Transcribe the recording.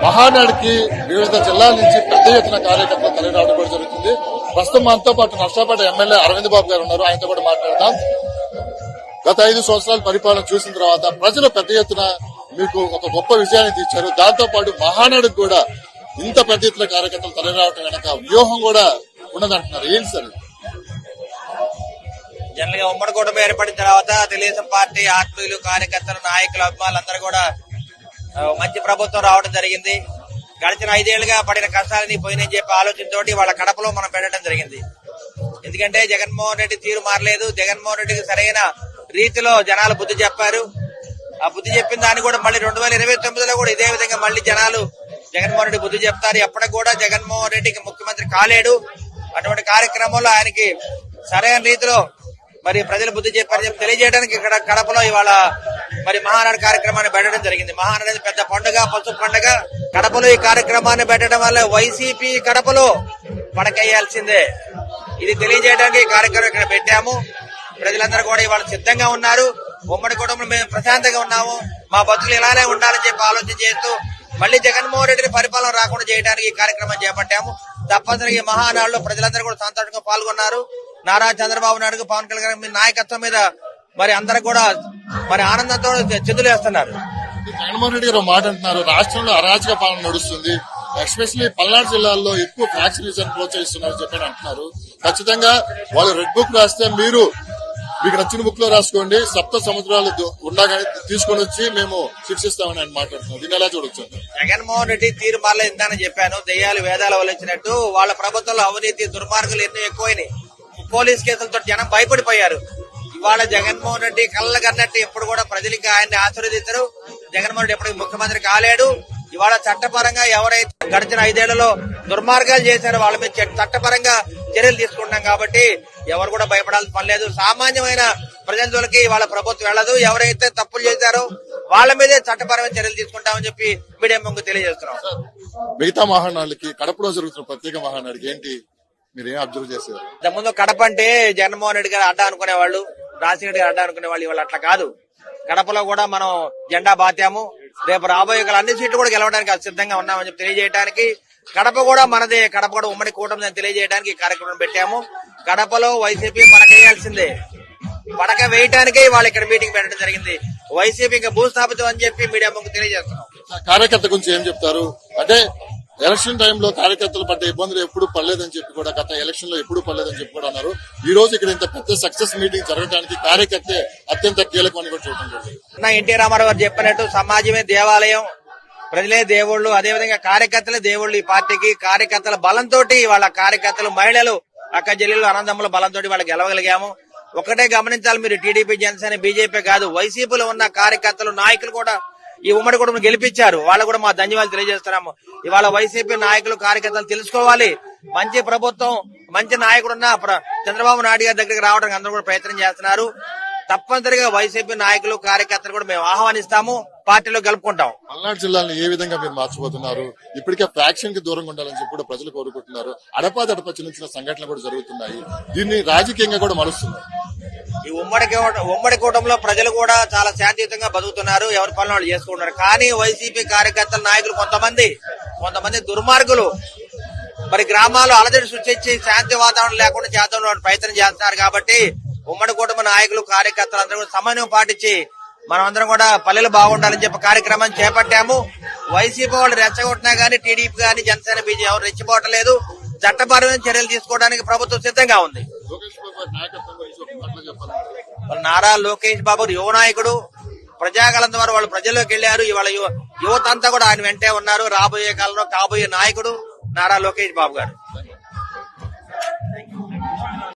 మహానాడుకి వివిధ జిల్లాల నుంచి పెద్ద ఎత్తున కార్యకర్తలు తరలిరావడం కూడా జరుగుతుంది. ప్రస్తుతం మనతో పాటు నర్సాపేట ఎమ్మెల్యే అరవింద్ బాబు గారు ఉన్నారు. ఆయనతో కూడా మాట్లాడతాం. గత 5 సంవత్సరాల పరిపాలన చూసిన తర్వాత ప్రజలు పెద్ద ఎత్తున మీకు ఒక గొప్ప విజయాన్ని ఇచ్చారు. దాంతో పాటు మహానాడుకు కూడా ఇంత పెద్ద ఎత్తున కార్యకర్తలు తరలిరావటం వెనక వ్యూహం కూడా ఉన్నదంటున్నారు. ఏంటి సార్? జనరల్ గా ఉమ్మడి కూటమి ఏర్పడిన తర్వాత తెలుగుదేశం పార్టీ ఆత్మీయులు, కార్యకర్తలు, నాయకులు, అభిమానులందరూ కూడా మంచి ప్రభుత్వం రావడం జరిగింది. గడిచిన 5 ఏళ్లుగా పడిన కష్టాలని పోయినని చెప్పి ఆలోచనతోటి వాళ్ళ కడపలో మనం పెట్టడం జరిగింది. ఎందుకంటే జగన్మోహన్ రెడ్డి తీరు మారలేదు. జగన్మోహన్ రెడ్డికి సరైన రీతిలో జనాలు బుద్ధి చెప్పారు. ఆ బుద్ధి చెప్పిన దాన్ని కూడా మళ్ళీ 2029లో కూడా ఇదే విధంగా మళ్ళీ జనాలు జగన్మోహన్ రెడ్డి బుద్ధి చెప్తారు. ఎప్పటికి కూడా జగన్మోహన్ రెడ్డికి ముఖ్యమంత్రి కాలేడు. అటువంటి కార్యక్రమంలో ఆయనకి సరైన రీతిలో మరి ప్రజలు బుద్ధి చెప్పారని చెప్పి తెలియజేయడానికి ఇక్కడ కడపలో ఇవాళ మరి మహానాడు కార్యక్రమాన్ని పెట్టడం జరిగింది. మహానాడు అనేది పెద్ద పండుగ, పసుపు పండుగ. కడపలో ఈ కార్యక్రమాన్ని పెట్టడం వల్ల వైసీపీ కడపలో పడకేయాల్సిందే. ఇది తెలియజేయడానికి ఈ కార్యక్రమం ఇక్కడ పెట్టాము. ప్రజలందరూ కూడా ఇవాళ సిద్ధంగా ఉన్నారు. ఉమ్మడి కుటుంబంలో మేము ప్రశాంతంగా ఉన్నాము. మా బతుకులు ఇలానే ఉండాలని చెప్పి ఆలోచన చేస్తూ మళ్ళీ జగన్మోహన్ రెడ్డిని పరిపాలన రాకుండా చేయడానికి ఈ కార్యక్రమం చేపట్టాము. తప్పనిసరిగా ఈ మహానాడులో ప్రజలందరూ కూడా సంతోషంగా పాల్గొన్నారు. నారా చంద్రబాబు నాయుడు, పవన్ కళ్యాణ్ మీ నాయకత్వం మీద మరి అందరూ కూడా మరి ఆనందంతో చిందులేస్తున్నారు. జగన్మోహన్ రెడ్డి గారు మాట అంటున్నారు, రాష్ట్రంలో అరాచక పాలన నడుస్తుంది, ఎస్పెషల్లీ పల్నాడు జిల్లాలో ఎక్కువ ఫ్యాక్టరీస్ ప్రోత్సహిస్తున్నారు చెప్పని అంటున్నారు. ఖచ్చితంగా వాళ్ళు రెడ్ బుక్ రాస్తే మీకు నచ్చిన బుక్ లో రాసుకోండి, సప్త సముద్రాలు ఉండగానే తీసుకొని వచ్చి మేము శిక్షిస్తామని ఆయన మాట్లాడుతున్నారు. దీన్ని ఎలా చూడొచ్చు? జగన్మోహన్ రెడ్డి తీరు మారలేదు. ఇంతానని చెప్పాను, దెయ్యాలు వేదాలు వలించినట్టు వాళ్ళ ప్రభుత్వంలో అవినీతి, దుర్మార్గులు ఎన్నో ఎక్కువైనాయి. పోలీస్ కేసులతో జనం భయపడిపోయారు. ఇవాళ జగన్మోహన్ రెడ్డి కళ్ళగన్నట్టు ఎప్పుడు కూడా ప్రజలకి ఆయన్ని ఆశీర్వదించరు. జగన్మోహన్ రెడ్డి ఎప్పటికీ ముఖ్యమంత్రి కాలేడు. ఇవాళ చట్టపరంగా ఎవరైతే గడిచిన 5 ఏళ్లలో దుర్మార్గాలు చేశారో వాళ్ళ మీద చట్టపరంగా చర్యలు తీసుకుంటాం. కాబట్టి ఎవరు కూడా భయపడాల్సిన పని లేదు. సామాన్యమైన ప్రజల జోలికి వాళ్ళ ప్రభుత్వం వెళ్లదు. ఎవరైతే తప్పులు చేశారో వాళ్ళ మీదే చట్టపరమైన చర్యలు తీసుకుంటామని చెప్పి మీడియా ముందు తెలియజేస్తున్నాం. మిగతా మహానాడుకి కడపలో జరుగుతున్న ప్రత్యేక మహానాడుకి ఏంటి మీరేం అబ్జర్వ్ చేశారు? ముందు కడప అంటే జగన్మోహన్ రెడ్డి గారు అడ్డా అనుకునేవాళ్ళు, రాజశేఖర రెడ్డి గారు అడ్డా అనుకునేవాళ్ళు. ఇవాళ అట్లా కాదు. కడపలో కూడా మనం జెండా బాతాము. రేపు రాబోయే అన్ని సీట్లు కూడా గెలవడానికి సిద్ధంగా ఉన్నామని చెప్పి తెలియజేయడానికి, కడప కూడా మనదే, కడప కూడా ఉమ్మడి కూటమి తెలియజేయడానికి ఈ కార్యక్రమం పెట్టాము. కడపలో వైసీపీ పడకేయాల్సిందే. పడక వేయడానికే వాళ్ళు ఇక్కడ మీటింగ్ పెట్టడం జరిగింది. వైసీపీ ఇంకా భూస్థాపితం అని చెప్పి మీడియా ముందు తెలియజేస్తున్నాం. కార్యకర్త గురించి ఏం చెప్తారు? అంటే ఎలక్షన్ టైంలో కార్యకర్తలు పడ్డ ఇబ్బందులు ఎప్పుడు పడలేదని చెప్పి కూడా, గత ఎలక్షన్ లో ఎప్పుడు పడలేదని చెప్పి కూడా అన్నారు. ఈ రోజు ఇక్కడ ఇంత పెద్ద సక్సెస్ మీటింగ్ జరగడానికి కార్యకర్తే అత్యంత కీలకమని కూడా చూడటం జరిగింది. ఎన్టీ రామారావు గారు చెప్పినట్టు సమాజమే దేవాలయం, ప్రజలే దేవుళ్లు, అదేవిధంగా కార్యకర్తలే దేవుళ్లు. ఈ పార్టీకి కార్యకర్తల బలంతో, వాళ్ళ కార్యకర్తలు, మహిళలు, అక్క చెల్లెలు, అనందముల బలంతో వాళ్ళు గెలవగలిగాము. ఒకటే గమనించాలి మీరు, టీడీపీ, జనసేన, బీజేపీ కాదు, వైసీపీలో ఉన్న కార్యకర్తలు, నాయకులు కూడా ఈ ఉమ్మడి కుటుంబం గెలిపించారు. వాళ్ళు కూడా మా ధన్యవాదాలు తెలియజేస్తున్నాము. ఇవాళ వైసీపీ నాయకులు, కార్యకర్తలు తెలుసుకోవాలి, మంచి ప్రభుత్వం, మంచి నాయకుడున్న చంద్రబాబు నాయుడు గారి దగ్గరికి రావడానికి అందరూ కూడా ప్రయత్నం చేస్తున్నారు. తప్పనిసరిగా వైసీపీ నాయకులు, కార్యకర్తలు కూడా మేము ఆహ్వానిస్తాము, పార్టీలో గెలుపుకుంటాం. పల్నాడు జిల్లాను ఏ విధంగా మీరు మార్చిపోతున్నారు? ఇప్పటికే ఫ్యాక్షన్ కి దూరంగా ఉండాలని చెప్పి కూడా ప్రజలు కోరుకుంటున్నారు. అడపాదడప చిన్న చిన్న సంఘటనలు కూడా జరుగుతున్నాయి. దీన్ని రాజకీయంగా కూడా మలుస్తుంది. ఈ ఉమ్మడి కూటమిలో ప్రజలు కూడా చాలా శాంతియుతంగా బతుకుతున్నారు, ఎవరి పనులు వాళ్ళు చేసుకుంటున్నారు. కానీ వైసీపీ కార్యకర్తల నాయకులు కొంతమంది దుర్మార్గులు మరి గ్రామాల్లో అలజడి సృష్టించి శాంతి వాతావరణం లేకుండా చేద్దాం ప్రయత్నం చేస్తున్నారు. కాబట్టి ఉమ్మడి కుటుంబ నాయకులు, కార్యకర్తలు అందరూ కూడా సమన్వయం పాటించి మనమందరం కూడా పల్లెలు బాగుండాలని చెప్పి కార్యక్రమాన్ని చేపట్టాము. వైసీపీ వాళ్ళు రెచ్చగొట్టినా గానీ, టీడీపీ గానీ, జనసేన, బీజేపీ ఎవరు రెచ్చిపోవటం లేదు. చట్టపరమైన చర్యలు తీసుకోవడానికి ప్రభుత్వం సిద్ధంగా ఉంది. నారా లోకేష్ బాబు యువ నాయకుడు, ప్రజాగలం ద్వారా వాళ్ళు ప్రజల్లోకి వెళ్లారు. ఇవాళ యువత అంతా కూడా ఆయన వెంటే ఉన్నారు. రాబోయే కాలంలో కాబోయే నాయకుడు నారా లోకేష్ బాబు గారు.